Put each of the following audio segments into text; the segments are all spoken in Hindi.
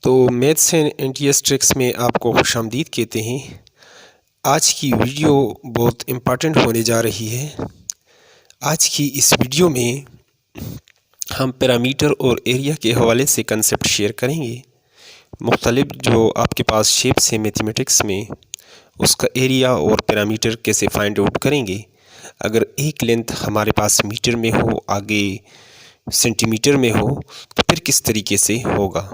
तो मैथ्स एंड एनटीएस ट्रिक्स में आपको खुशामदीद कहते हैं। आज की वीडियो बहुत इम्पॉर्टेंट होने जा रही है। आज की इस वीडियो में हम पैरामीटर और एरिया के हवाले से कंसेप्ट शेयर करेंगे। मुख्तलिफ जो आपके पास शेप्स हैं मैथमेटिक्स में, उसका एरिया और पैरामीटर कैसे फाइंड आउट करेंगे। अगर एक लेंथ हमारे पास मीटर में हो, आगे सेंटीमीटर में हो, तो फिर किस तरीके से होगा।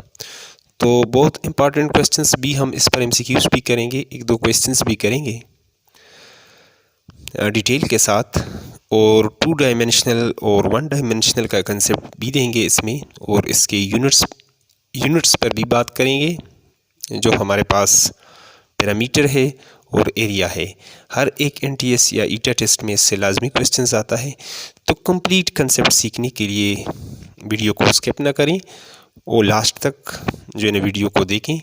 तो बहुत इंपॉर्टेंट क्वेश्चंस भी हम इस पर एमसीक्यूज भी करेंगे, एक दो क्वेश्चंस भी करेंगे डिटेल के साथ, और 2 डायमेंशनल और 1 डायमेंशनल का कंसेप्ट भी देंगे इसमें, और इसके यूनिट्स पर भी बात करेंगे। जो हमारे पास पैरामीटर है और एरिया है, हर एक एनटीएस या ईटा टेस्ट में इससे लाजमी क्वेश्चंस आता है। तो कंप्लीट कंसेप्ट सीखने के लिए वीडियो को स्किप ना करें और लास्ट तक जो है ना वीडियो को देखें,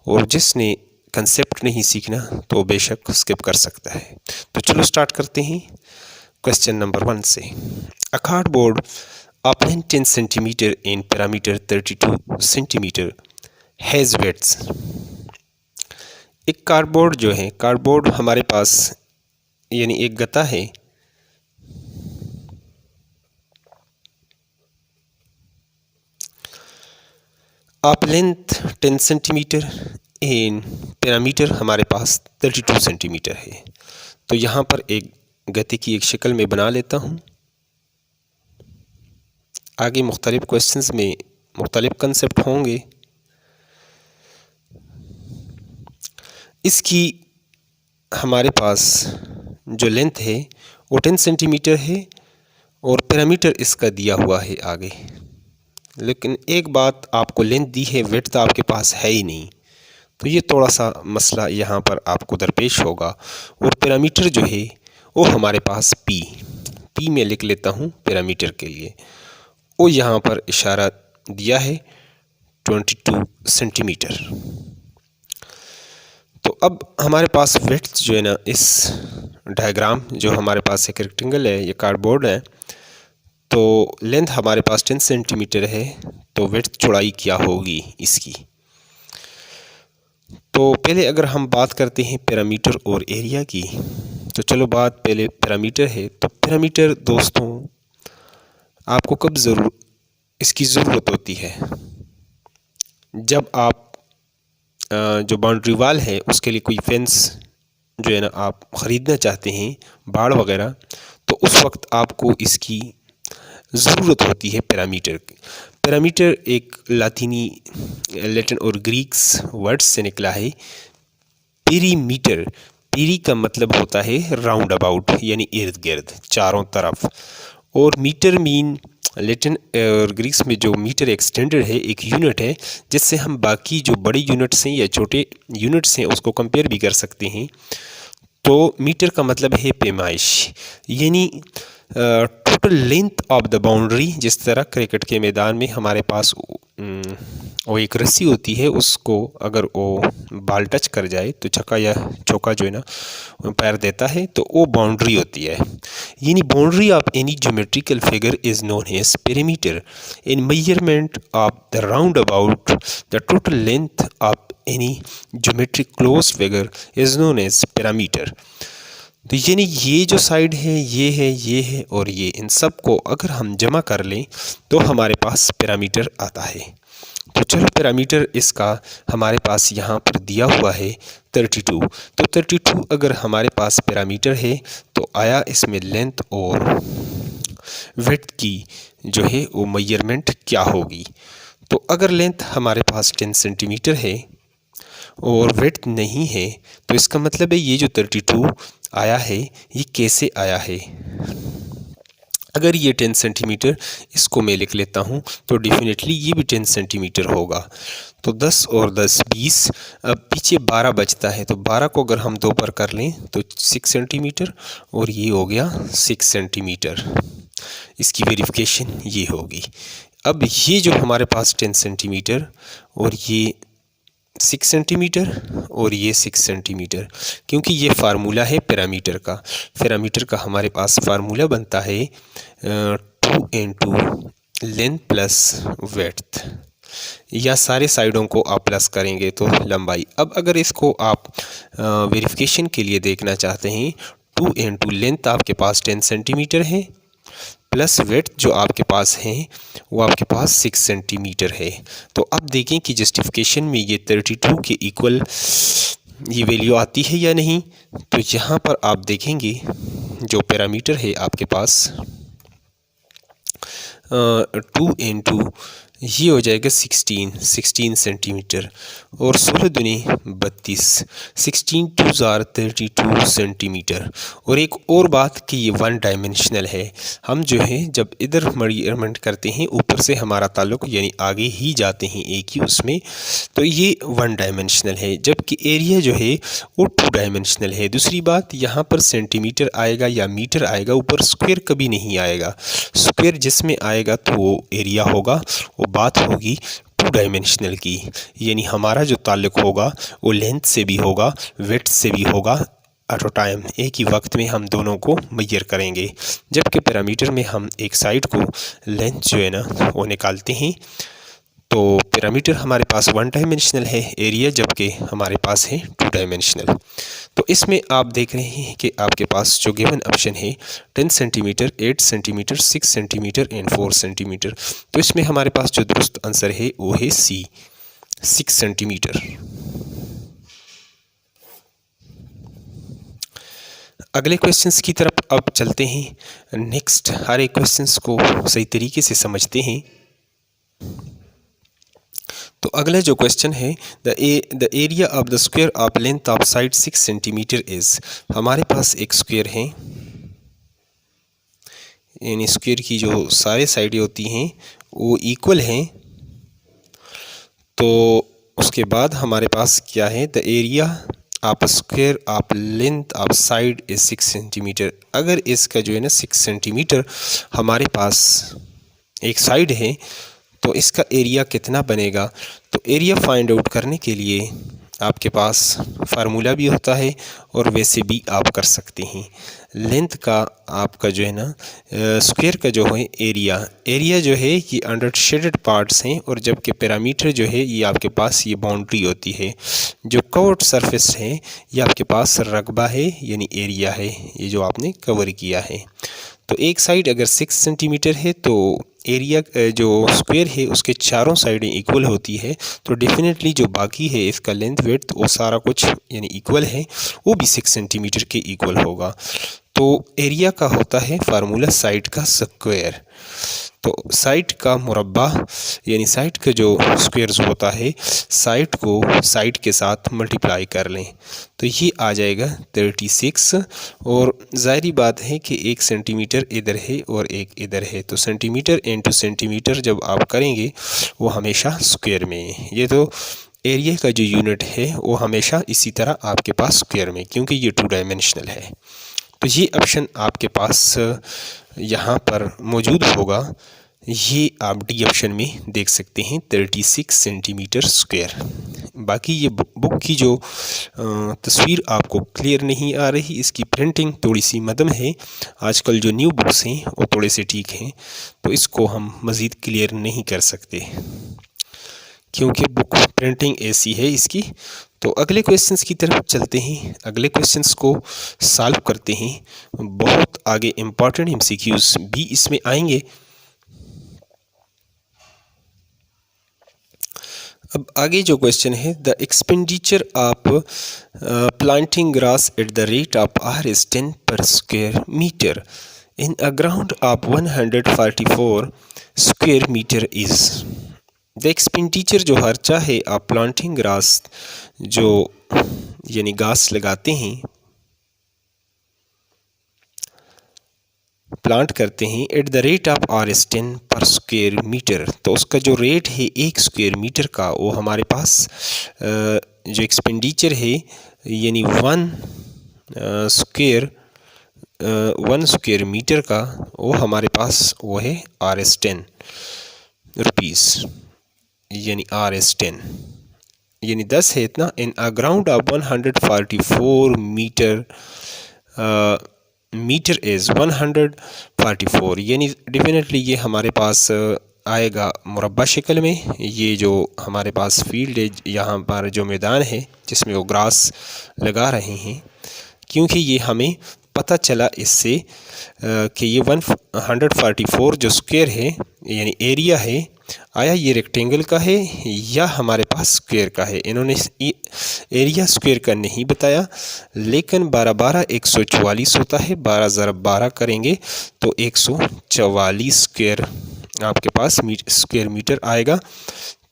और जिसने कंसेप्ट नहीं सीखना तो बेशक स्किप कर सकता है। तो चलो स्टार्ट करते हैं क्वेश्चन नंबर 1 से। A cardboard of length 10 centimetre and parameter 32 centimetre has weights. एक कार्डबोर्ड जो है, कार्डबोर्ड हमारे पास यानी एक गत्ता है, आप लेंथ 10 सेंटीमीटर एंड पैरामीटर हमारे पास 32 सेंटीमीटर है। तो यहाँ पर एक गति की एक शक्ल में बना लेता हूँ। आगे मुख्तलिफ क्वेश्चंस में मुख्तलिफ कंसेप्ट होंगे। इसकी हमारे पास जो लेंथ है वो 10 सेंटीमीटर है और पैरामीटर इसका दिया हुआ है आगे। लेकिन एक बात, आपको लेंथ दी है, विड्थ आपके पास है ही नहीं, तो ये थोड़ा सा मसला यहाँ पर आपको दरपेश होगा। और पैरामीटर जो है वो हमारे पास पी में लिख लेता हूँ पैरामीटर के लिए। वो यहाँ पर इशारा दिया है 22 सेंटीमीटर। तो अब हमारे पास विड्थ जो है ना, इस डायग्राम जो हमारे पास एक रेक्टेंगल है, ये कार्डबोर्ड है, तो लेंथ हमारे पास 10 सेंटीमीटर है, तो विड्थ चौड़ाई क्या होगी इसकी। तो पहले अगर हम बात करते हैं पैरामीटर और एरिया की, तो चलो बात पहले पैरामीटर है। तो पैरामीटर दोस्तों आपको कब इसकी ज़रूरत होती है, जब आप जो बाउंड्री वाल है उसके लिए कोई फेंस जो है ना आप ख़रीदना चाहते हैं, बाड़ वगैरह, तो उस वक्त आपको इसकी ज़रूरत होती है पैरामीटर की। पैरामीटर एक लैटिन और ग्रीक्स वर्ड्स से निकला है। पेरीमीटर, पेरी का मतलब होता है राउंड अबाउट, यानी इर्द गिर्द, चारों तरफ, और मीटर मीन लैटिन और ग्रीक्स में जो मीटर एक स्टैंडर्ड है, एक यूनिट है, जिससे हम बाकी जो बड़े यूनिट्स हैं या छोटे यूनिट्स हैं उसको कंपेयर भी कर सकते हैं। तो मीटर का मतलब है पैमाइश, यानी total length of the boundary. जिस तरह क्रिकेट के मैदान में हमारे पास वो एक रस्सी होती है, उसको अगर वो बॉल टच कर जाए तो छक्का या चौका जो है ना पैर देता है, तो वो बाउंड्री होती है। यानी boundary of any geometrical figure is known as perimeter. In measurement of the round about the total length of any geometric close figure is known as parameter. तो यानी ये जो साइड है, ये है, ये है और ये, इन सब को अगर हम जमा कर लें तो हमारे पास पैरामीटर आता है। तो चलो पैरामीटर इसका हमारे पास यहाँ पर दिया हुआ है 32। तो 32 अगर हमारे पास पैरामीटर है तो आया इसमें लेंथ और विड्थ की जो है वो मेजरमेंट क्या होगी। तो अगर लेंथ हमारे पास 10 सेंटीमीटर है और विड्थ नहीं है, तो इसका मतलब है ये जो 32 आया है ये कैसे आया है। अगर ये 10 सेंटीमीटर, इसको मैं लिख लेता हूँ, तो डेफिनेटली ये भी 10 सेंटीमीटर होगा। तो 10 और 10 20, अब पीछे 12 बचता है, तो 12 को अगर हम 2 पर कर लें तो 6 सेंटीमीटर, और ये हो गया 6 सेंटीमीटर। इसकी वेरिफिकेशन ये होगी। अब ये जो हमारे पास 10 सेंटीमीटर और ये 6 सेंटीमीटर और ये 6 सेंटीमीटर, क्योंकि ये फार्मूला है पैरामीटर का। पैरामीटर का हमारे पास फार्मूला बनता है 2 into लेंथ प्लस विड्थ। या सारे साइडों को आप प्लस करेंगे तो लंबाई। अब अगर इसको आप वेरिफिकेशन के लिए देखना चाहते हैं, 2 इंटू लेंथ आपके पास 10 सेंटीमीटर है, प्लस विड्थ जो आपके पास है वो आपके पास 6 सेंटीमीटर है। तो अब देखें कि जस्टिफिकेशन में ये 32 के इक्वल ये वैल्यू आती है या नहीं। तो यहाँ पर आप देखेंगे जो पैरामीटर है आपके पास 2 इंटू ये हो जाएगा 16 सेंटीमीटर और 16 दूनी 32, 16 2 ज़ार 32 सेंटीमीटर। और एक और बात कि ये 1 डायमेंशनल है। हम जो है जब इधर मेजरमेंट करते हैं ऊपर से हमारा ताल्लुक यानी आगे ही जाते हैं एक ही उसमें, तो ये 1 डायमेंशनल है, जबकि एरिया जो है वो 2 डायमेंशनल है। दूसरी बात यहाँ पर सेंटीमीटर आएगा या मीटर आएगा, ऊपर स्क्वायर कभी नहीं आएगा। स्क्वायर जिसमें आएगा तो वो एरिया होगा। वो बात होगी 2 डायमेंशनल की, यानी हमारा जो ताल्लुक होगा वो लेंथ से भी होगा, विड्थ से भी होगा। एट अ टाइम एक ही वक्त में हम दोनों को मेजर करेंगे। जबकि पैरामीटर में हम एक साइड को लेंथ जो है ना वो निकालते हैं। तो पैरामीटर हमारे पास 1 डायमेंशनल है, एरिया जबकि हमारे पास है 2 डायमेंशनल। तो इसमें आप देख रहे हैं कि आपके पास जो गिवन ऑप्शन है 10 centimetre, 8 centimetre, 6 centimetre and 4 centimetre. तो इसमें हमारे पास जो दुरुस्त आंसर है वो है सी, 6 सेंटीमीटर। अगले क्वेश्चंस की तरफ अब चलते हैं। नेक्स्ट हर एक क्वेश्चंस को सही तरीके से समझते हैं। तो अगला जो क्वेश्चन है the area of the square of length of side 6 centimetre is. हमारे पास एक स्क्वायर है, यानी स्क्वायर की जो सारे साइडें होती हैं वो इक्वल हैं। तो उसके बाद हमारे पास क्या है, the area of square of length of side is 6 centimetre. अगर इसका जो है ना 6 सेंटीमीटर हमारे पास एक साइड है तो इसका एरिया कितना बनेगा। तो एरिया फाइंड आउट करने के लिए आपके पास फार्मूला भी होता है और वैसे भी आप कर सकते हैं। लेंथ का आपका जो है ना स्क्वायर का जो है एरिया जो है ये अंडर शेडेड पार्ट्स हैं, और जबकि पैरामीटर जो है ये आपके पास ये बाउंड्री होती है। जो कवर्ड सरफेस है ये आपके पास रकबा है, यानी एरिया है, ये जो आपने कवर किया है। तो एक साइड अगर 6 सेंटीमीटर है तो एरिया जो स्क्वायर है उसके चारों साइडें इक्वल होती है। तो डेफिनेटली जो बाकी है इसका लेंथ विड्थ वो सारा कुछ यानी इक्वल है, वो भी 6 सेंटीमीटर के इक्वल होगा। तो एरिया का होता है फार्मूला साइड का स्क्वायर। तो साइड का मुरब्बा यानी साइड का जो स्क्वायर होता है साइड को साइड के साथ मल्टीप्लाई कर लें तो ये आ जाएगा 36। और ज़ाहिरी बात है कि 1 सेंटीमीटर इधर है और एक इधर है, तो सेंटीमीटर इंटू सेंटीमीटर जब आप करेंगे वो हमेशा स्क्वायर में है। ये तो एरिया का जो यूनिट है वो हमेशा इसी तरह आपके पास स्क्वायर में, क्योंकि ये 2 डायमेंशनल है। तो ये ऑप्शन आपके पास यहाँ पर मौजूद होगा। ये आप डी ऑप्शन में देख सकते हैं 36 सेंटीमीटर स्क्वायर। बाकी ये बुक की जो तस्वीर आपको क्लियर नहीं आ रही, इसकी प्रिंटिंग थोड़ी सी मध्यम है। आजकल जो न्यू बुक्स हैं वो थोड़े से ठीक हैं, तो इसको हम मज़ीद क्लियर नहीं कर सकते क्योंकि बुक प्रिंटिंग ऐसी है इसकी। तो अगले क्वेश्चंस की तरफ चलते हैं, अगले क्वेश्चंस को सॉल्व करते हैं। बहुत आगे इम्पॉर्टेंट एमसीक्यूज़ भी इसमें आएंगे। अब आगे जो क्वेश्चन है, the expenditure of planting grass at the rate of R is 10 per square metre in a ground of 144 square metre is. The expenditure जो खर्चा है आप प्लांटिंग ग्रास जो यानी घास लगाते हैं, प्लांट करते हैं eight the rate of are S 10 per square metre, तो उसका जो रेट है 1 स्क्वायर मीटर का वो हमारे पास जो एक्सपेंडिचर है यानी 1 स्क्वायर मीटर का वो हमारे पास वो है आर एस 10 रुपीज़, यानी आर एस 10 यानी 10 है इतना। In a ground of 144 metre metre is 144, यानी डेफिनेटली ये हमारे पास आएगा मुरब्बा शक्ल में। ये जो हमारे पास फील्ड है, यहाँ पर जो मैदान है जिसमें वो ग्रास लगा रहे हैं, क्योंकि ये हमें पता चला इससे कि ये 144 जो स्क्वायर है यानी एरिया है, आया ये रेक्टेंगल का है या हमारे पास स्क्वायर का है। इन्होंने एरिया स्क्वायर का नहीं बताया, लेकिन 12 144 होता है। 12 ज़रब 12 करेंगे तो 144 स्क्वायर आपके पास स्क्वायर मीटर आएगा।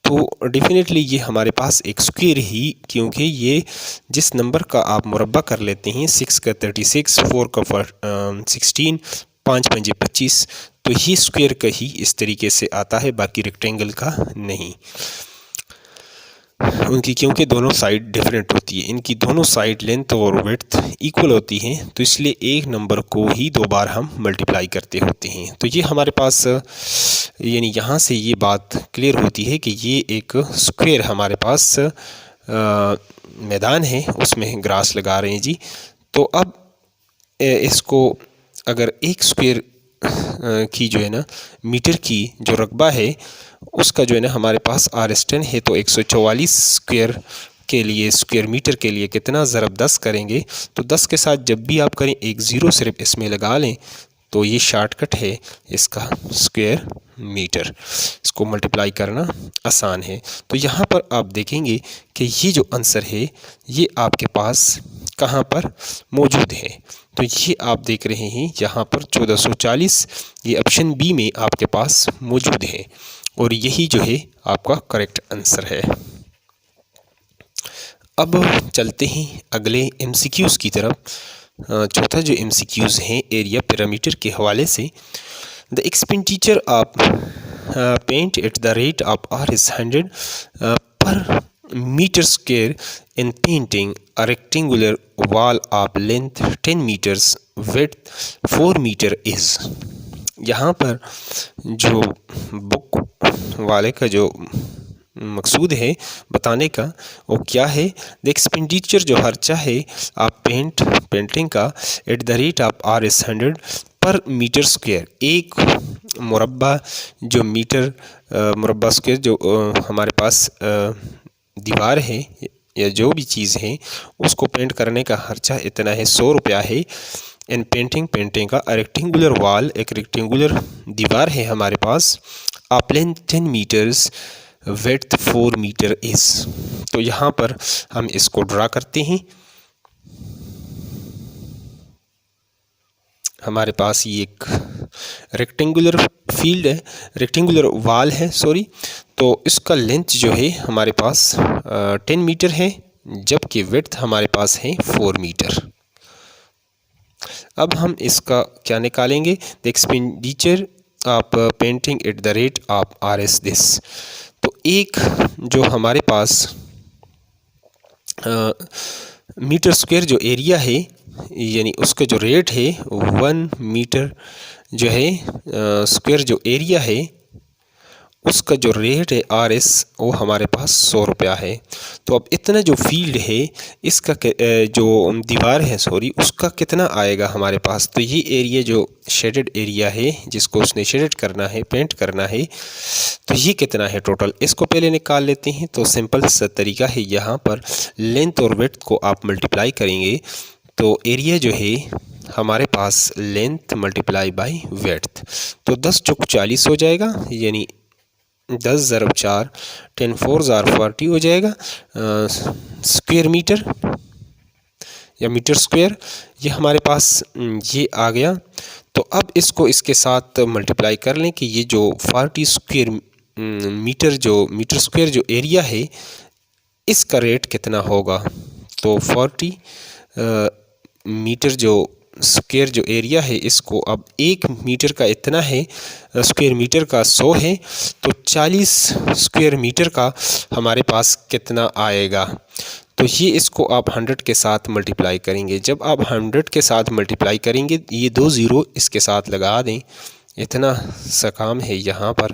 तो डेफिनेटली ये हमारे पास एक स्क्वायर ही, क्योंकि ये जिस नंबर का आप मुरब्बा कर लेते हैं, 6 का 36, 4 का 16, 5 पंजे 25, तो ये स्क्वायर का ही इस तरीके से आता है, बाकी रेक्टेंगल का नहीं। उनकी क्योंकि दोनों साइड डिफरेंट होती है, इनकी दोनों साइड लेंथ और विड्थ इक्वल होती हैं, तो इसलिए एक नंबर को ही 2 बार हम मल्टीप्लाई करते होते हैं। तो ये हमारे पास यानी यहाँ से ये बात क्लियर होती है कि ये एक स्क्वायर हमारे पास मैदान है, उसमें ग्रास लगा रहे हैं जी। तो अब इसको अगर एक स्क्वायर की जो है ना मीटर की जो रकबा है उसका जो है ना हमारे पास RS10 है, तो 144 स्क्वायर के लिए स्क्वायर मीटर के लिए कितना ज़रब 10 करेंगे। तो 10 के साथ जब भी आप करें एक ज़ीरो सिर्फ इसमें लगा लें, तो ये शॉर्टकट है इसका स्क्वायर मीटर। इसको मल्टीप्लाई करना आसान है। तो यहाँ पर आप देखेंगे कि ये जो आंसर है ये आपके पास कहाँ पर मौजूद है। तो ये आप देख रहे हैं यहाँ पर 1440, ये ऑप्शन बी में आपके पास मौजूद है और यही जो है आपका करेक्ट आंसर है। अब चलते हैं अगले MCQs की तरफ। चौथा जो MCQs हैं एरिया पैरामीटर के हवाले से, the expenditure of paint at the rate of RS100 per metre square in painting a rectangular wall of length 10 metres width 4 metre is. यहाँ पर जो बुक वाले का जो मकसूद है बताने का वो क्या है, द एक्सपेंडिचर जो खर्चा है आप पेंटिंग का eight the rate of RS100 per metre square, एक मुरब्बा जो मीटर मुरब्बा स्क्वायर जो हमारे पास दीवार है या जो भी चीज़ है उसको पेंट करने का खर्चा इतना है, 100 रुपया है। इन पेंटिंग का रेक्टेंगुलर वॉल, एक रेक्टेंगुलर दीवार है हमारे पास, आप length 10 metres width 4 metre is. तो यहाँ पर हम इसको ड्रा करते हैं। हमारे पास ये एक रेक्टेंगुलर फील्ड है, रेक्टेंगुलर वॉल है सॉरी। तो इसका लेंथ जो है हमारे पास 10 मीटर है, जबकि विड्थ हमारे पास है 4 मीटर। अब हम इसका क्या निकालेंगे, the expenditure of painting eight the rate of RS this. तो एक जो हमारे पास मीटर स्क्वायर जो एरिया है यानी उसका जो रेट है 1 मीटर जो है स्क्वायर जो एरिया है उसका जो रेट है RS वो हमारे पास 100 रुपया है। तो अब इतना जो फील्ड है इसका जो दीवार है सॉरी उसका कितना आएगा हमारे पास। तो ये एरिया जो शेडेड एरिया है जिसको उसने शेडेड करना है, पेंट करना है, तो ये कितना है टोटल, इसको पहले निकाल लेते हैं। तो सिंपल सा तरीका है, यहाँ पर लेंथ और विड्थ को आप मल्टीप्लाई करेंगे तो एरिया जो है हमारे पास लेंथ मल्टीप्लाई बाय विड्थ, तो 10 चौक 40 हो जाएगा, यानी 10 ज़रब 4 10 4 ज़ार 40 हो जाएगा स्क्वायर मीटर या मीटर स्क्वायर, ये हमारे पास ये आ गया। तो अब इसको इसके साथ मल्टीप्लाई कर लें कि ये जो 40 स्क्वायर मीटर जो मीटर स्क्वायर जो एरिया है इसका रेट कितना होगा। तो 40 मीटर जो स्क्वायर जो एरिया है इसको अब 1 मीटर का इतना है, स्क्वायर मीटर का 100 है, तो 40 स्क्वायर मीटर का हमारे पास कितना आएगा। तो ये इसको आप 100 के साथ मल्टीप्लाई करेंगे। जब आप 100 के साथ मल्टीप्लाई करेंगे, ये 2 ज़ीरो इसके साथ लगा दें, इतना सा काम है यहाँ पर,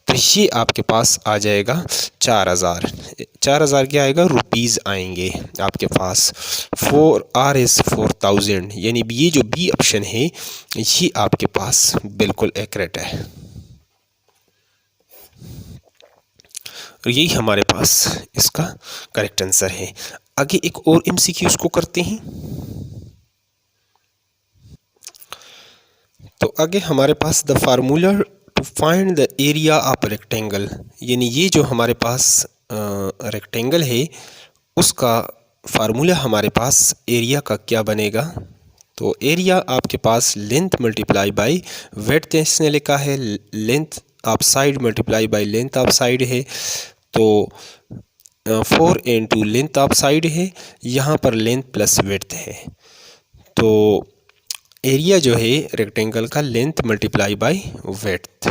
तो ये आपके पास आ जाएगा 4000। 4000 क्या आएगा, रुपीज़ आएंगे आपके पास। 4RS 4000, यानी ये जो बी ऑप्शन है ये आपके पास बिल्कुल एक्यूरेट है। और यही हमारे पास इसका करेक्ट आंसर है। आगे एक और MCQ को करते हैं। तो आगे हमारे पास the formula to find the area of rectangle, यानी ये जो हमारे पास रेक्टेंगल है उसका फार्मूला हमारे पास एरिया का क्या बनेगा। तो एरिया आपके पास लेंथ मल्टीप्लाई बाई विड्थ इसने लिखा है, length of side multiply by length of side है। तो 4 इंटू लेंथ ऑफ साइड है, यहाँ पर लेंथ प्लस विड्थ है। तो एरिया जो है रेक्टेंगल का लेंथ मल्टीप्लाई बाई विड्थ।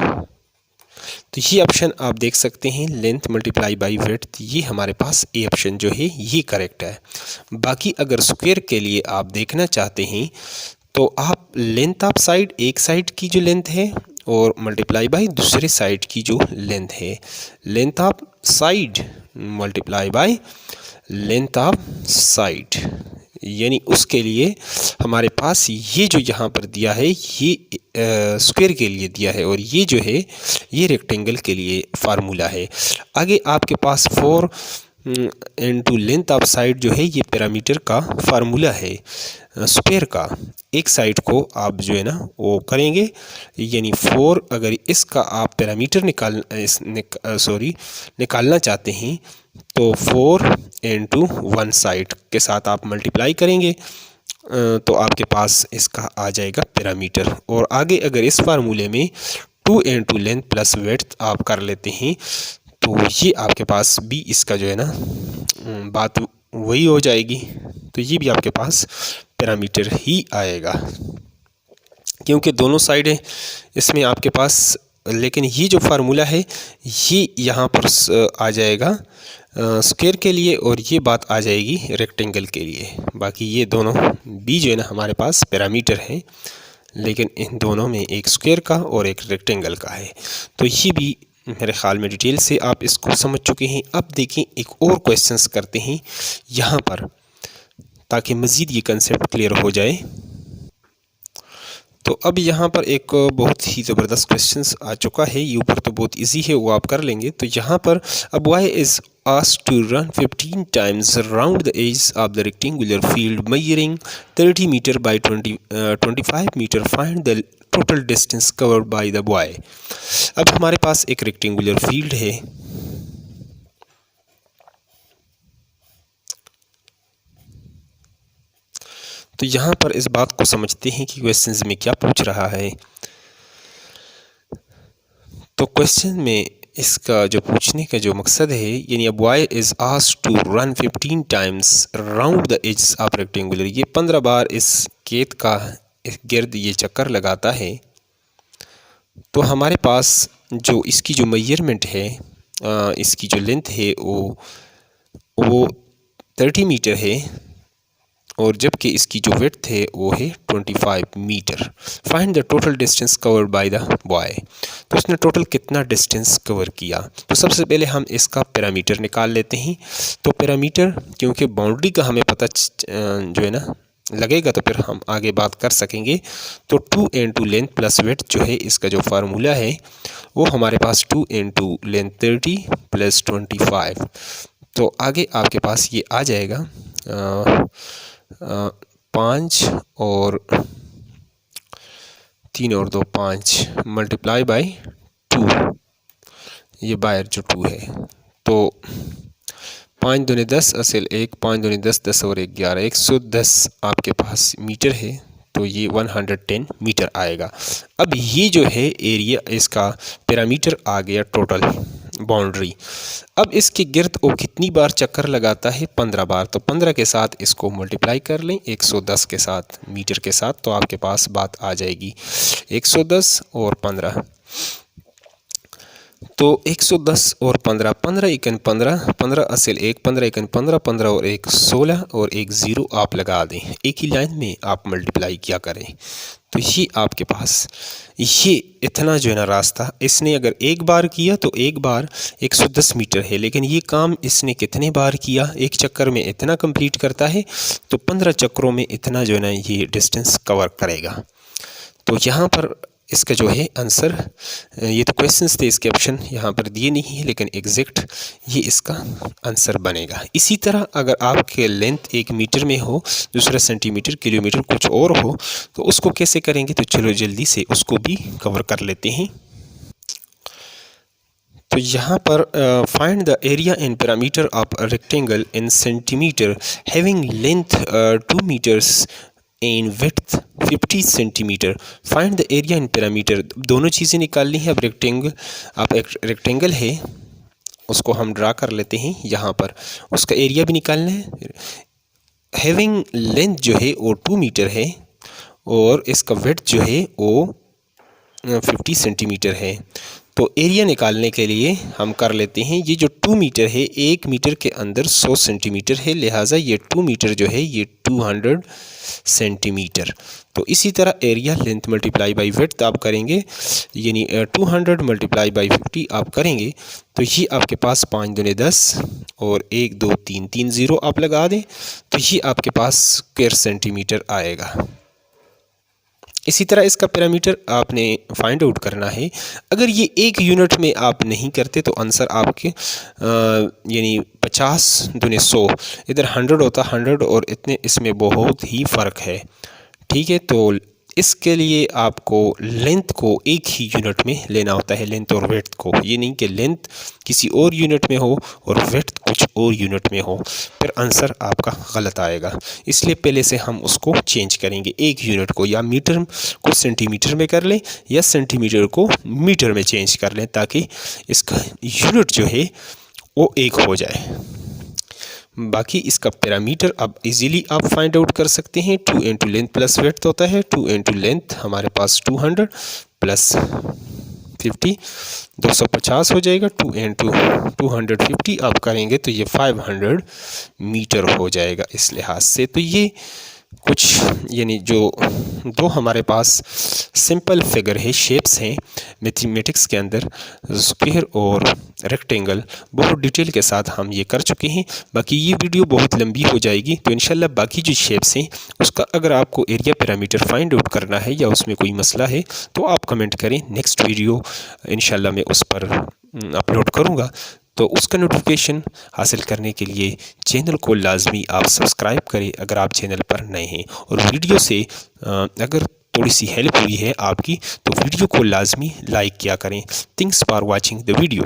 तो ये ऑप्शन आप देख सकते हैं, लेंथ मल्टीप्लाई बाई विड्थ, ये हमारे पास ए ऑप्शन जो है ये करेक्ट है। बाकी अगर स्क्वायर के लिए आप देखना चाहते हैं तो आप लेंथ ऑफ साइड, एक साइड की जो लेंथ है, और मल्टीप्लाई बाई दूसरे साइड की जो लेंथ है, length of side multiply by length of side, यानी उसके लिए हमारे पास ये जो यहाँ पर दिया है ये स्क्वायर के लिए दिया है, और ये जो है ये रेक्टेंगल के लिए फार्मूला है। आगे आपके पास 4 इंटू लेंथ ऑफ साइड जो है ये पैरामीटर का फार्मूला है स्क्वायर का। एक साइड को आप जो है ना वो करेंगे, यानी 4, अगर इसका आप पैरामीटर निकालना चाहते हैं तो 4 इंटू 1 साइड के साथ आप मल्टीप्लाई करेंगे तो आपके पास इसका आ जाएगा पैरामीटर। और आगे अगर इस फार्मूले में 2 इंटू लेंथ प्लस विड्थ आप कर लेते हैं तो ये आपके पास भी इसका जो है ना बात वही हो जाएगी। तो ये भी आपके पास पैरामीटर ही आएगा, क्योंकि दोनों साइडें इसमें आपके पास, लेकिन ये जो फार्मूला है ये यहाँ पर आ जाएगा स्क्वायर के लिए, और ये बात आ जाएगी रेक्टेंगल के लिए। बाकी ये दोनों भी जो है ना हमारे पास पैरामीटर हैं, लेकिन इन दोनों में एक स्क्वायर का और एक रेक्टेंगल का है। तो ये भी मेरे ख़्याल में डिटेल से आप इसको समझ चुके हैं। अब देखें एक और क्वेश्चंस करते हैं यहाँ पर, ताकि मज़ीद ये कंसेप्ट क्लियर हो जाए। तो अब यहाँ पर एक बहुत ही ज़बरदस्त क्वेश्चंस आ चुका है, ये ऊपर तो बहुत इजी है, वो आप कर लेंगे। तो यहाँ पर a boy is asked to run 15 times around the edge of the rectangular field measuring 30 meter by 25 meter. Find the total distance covered by the boy. अब हमारे पास एक रेक्टेंगुलर फील्ड है, तो यहाँ पर इस बात को समझते हैं कि क्वेश्चंस में क्या पूछ रहा है। तो क्वेश्चन में इसका जो पूछने का जो मकसद है, यानी a boy is asked to run 15 times around the edges of rectangular, ये 15 बार इस खेत का गिर्द ये चक्कर लगाता है। तो हमारे पास जो इसकी जो मेजरमेंट है, इसकी जो लेंथ है वो 30 मीटर है, और जबकि इसकी जो विड्थ है वो है 25 metre. Find the total distance covered by the boy. तो उसने टोटल कितना डिस्टेंस कवर किया। तो सबसे पहले हम इसका पैरामीटर निकाल लेते हैं। तो पैरामीटर, क्योंकि बाउंड्री का हमें पता जो है ना लगेगा, तो फिर हम आगे बात कर सकेंगे। तो 2 इंटू लेंथ प्लस विड्थ जो है इसका जो फार्मूला है वो हमारे पास 2 इंटू लेंथ 30 प्लस 25। तो आगे आपके पास ये आ जाएगा 5 और 3 और 2 5 मल्टीप्लाई बाई 2, ये बायर जो 2 है। तो 5 दूनी 10 असल 1, 5 दूनी 10, 10 और 1 11, 110 आपके पास मीटर है। तो ये 110 मीटर आएगा। अब ये जो है एरिया, इसका पैरामीटर आ गया टोटल बाउंड्री। अब इसके गिर्द वो कितनी बार चक्कर लगाता है, 15 बार। तो 15 के साथ इसको मल्टीप्लाई कर लें 110 के साथ, मीटर के साथ, तो आपके पास बात आ जाएगी 110 और 15। तो 110 और 15, 15 एकन 15, 15 असल 1, 15 एकन 15, 15 और 1 16 और 1 0 आप लगा दें। एक ही लाइन में आप मल्टीप्लाई किया करें। तो ये आपके पास ये इतना जो है ना रास्ता, इसने अगर एक बार किया तो एक बार 110 मीटर है, लेकिन ये काम इसने कितने बार किया, एक चक्कर में इतना कंप्लीट करता है, तो 15 चक्करों में इतना जो है ना ये डिस्टेंस कवर करेगा। तो यहाँ पर इसका जो है आंसर, ये तो क्वेश्चंस थे, इसके ऑप्शन यहाँ पर दिए नहीं है, लेकिन एग्जैक्ट ये इसका आंसर बनेगा। इसी तरह अगर आपके लेंथ 1 मीटर में हो, दूसरा सेंटीमीटर, किलोमीटर कुछ और हो, तो उसको कैसे करेंगे, तो चलो जल्दी से उसको भी कवर कर लेते हैं। तो यहाँ पर find the area in parameter of rectangle in centimetre having length 2 metres in width 50 centimetre. Find the area in parameter, दोनों चीज़ें निकालनी है। अब एक रेक्टेंगल है, उसको हम ड्रा कर लेते हैं यहाँ पर, उसका एरिया भी निकालना है। हैविंग लेंथ जो है वो 2 मीटर है और इसका विड्थ जो है वो 50 सेंटीमीटर है। तो एरिया निकालने के लिए हम कर लेते हैं, ये जो 2 मीटर है, 1 मीटर के अंदर 100 सेंटीमीटर है, लिहाजा ये 2 मीटर जो है ये 200 सेंटीमीटर। तो इसी तरह area length multiply by width आप करेंगे, यानी 200 मल्टीप्लाई बाई 50 आप करेंगे, तो ये आपके पास 5 दूने 10 और 1 2 3 3 0 आप लगा दें, तो ये आपके पास स्क्वायर सेंटीमीटर आएगा। इसी तरह इसका पैरामीटर आपने फाइंड आउट करना है। अगर ये 1 यूनिट में आप नहीं करते तो आंसर आपके यानी 50 दूने 100, इधर 100 होता 100 और इतने, इसमें बहुत ही फ़र्क है। ठीक है, तो इसके लिए आपको लेंथ को एक ही यूनिट में लेना होता है, लेंथ और विड्थ को। ये नहीं कि लेंथ किसी और यूनिट में हो और विड्थ कुछ और यूनिट में हो, फिर आंसर आपका गलत आएगा। इसलिए पहले से हम उसको चेंज करेंगे, एक यूनिट को या मीटर को सेंटीमीटर में कर लें या सेंटीमीटर को मीटर में चेंज कर लें, ताकि इसका यूनिट जो है वो एक हो जाए। बाकी इसका पैरामीटर अब इजीली आप फाइंड आउट कर सकते हैं। 2 इंटू लेंथ प्लस विड्थ होता है, 2 इंटू लेंथ हमारे पास 200 प्लस 50 250 हो जाएगा, 2 इंटू 250 आप करेंगे तो ये 500 मीटर हो जाएगा। इस लिहाज से तो ये कुछ यानी जो दो हमारे पास सिंपल फिगर है, शेप्स हैं मैथमेटिक्स के अंदर, स्क्वायर और रेक्टेंगल, बहुत डिटेल के साथ हम ये कर चुके हैं। बाकी ये वीडियो बहुत लंबी हो जाएगी, तो इंशाल्लाह बाकी जो शेप्स हैं उसका अगर आपको एरिया पैरामीटर फाइंड आउट करना है या उसमें कोई मसला है तो आप कमेंट करें, नेक्स्ट वीडियो इंशाल्लाह मैं उस पर अपलोड करूँगा। तो उसका नोटिफिकेशन हासिल करने के लिए चैनल को लाजमी आप सब्सक्राइब करें अगर आप चैनल पर नए हैं, और वीडियो से अगर थोड़ी सी हेल्प हुई है आपकी तो वीडियो को लाजमी लाइक किया करें। Thanks for watching the video.